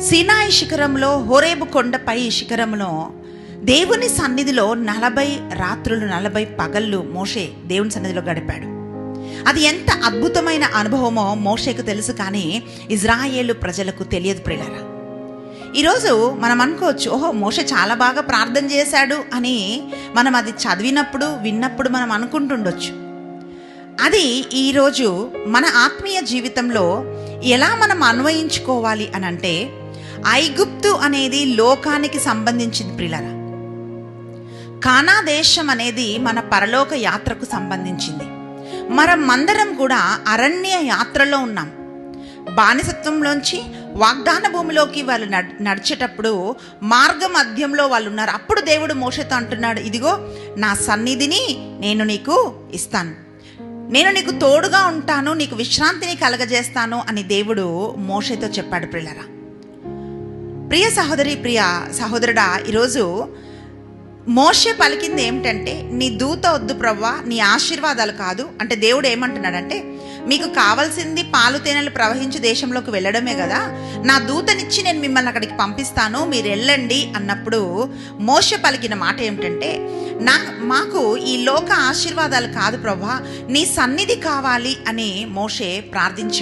సీనాయి శిఖరంలో, హోరేబు కొండపై శిఖరంలో దేవుని సన్నిధిలో 40 రాత్రులు 40 పగళ్ళు మోషే దేవుని సన్నిధిలో గడిపాడు. అది ఎంత అద్భుతమైన అనుభవమో మోషేకు తెలుసు, కానీ ఇజ్రాయేలు ప్రజలకు తెలియదు ప్రియులారా. ఈరోజు మనం అనుకోవచ్చు, ఓహో మోషే చాలా బాగా ప్రార్థన చేశాడు అని మనం అది చదివినప్పుడు విన్నప్పుడు మనం అనుకుంటుండొచ్చు. అది ఈరోజు మన ఆత్మీయ జీవితంలో ఎలా మనం అన్వయించుకోవాలి అని అంటే, ఐగుప్తు అనేది లోకానికి సంబంధించింది ప్రియులారా. కానా దేశం అనేది మన పరలోక యాత్రకు సంబంధించింది. మనమందరం కూడా అరణ్య యాత్రలో ఉన్నాం. బానిసత్వంలోంచి వాగ్దాన భూమిలోకి వాళ్ళు నడిచేటప్పుడు మార్గ మధ్యంలో వాళ్ళు ఉన్నారు. అప్పుడు దేవుడు మోషేతో అంటున్నాడు, ఇదిగో నా సన్నిధిని నేను నీకు ఇస్తాను, నేను నీకు తోడుగా ఉంటాను, నీకు విశ్రాంతిని కలగజేస్తాను అని దేవుడు మోషేతో చెప్పాడు ప్రియులారా. ప్రియ సహోదరి, ప్రియ సహోదరుడా, ఈరోజు మోషే పలికింది ఏమిటంటే, నీ దూత వద్దు ప్రవ్వా, నీ ఆశీర్వాదాలు కాదు. అంటే దేవుడు ఏమంటున్నాడంటే, మీకు కావాల్సింది పాలు తేనెలు ప్రవహించే దేశంలోకి వెళ్ళడమే కదా, నా దూతనిచ్చి నేను మిమ్మల్ని అక్కడికి పంపిస్తాను, మీరు వెళ్ళండి అన్నప్పుడు మోషే పలికిన మాట ఏమిటంటే, మాకు ఈ లోక ఆశీర్వాదాలు కాదు ప్రవ్వా, నీ సన్నిధి కావాలి అని మోషే ప్రార్థించాడు.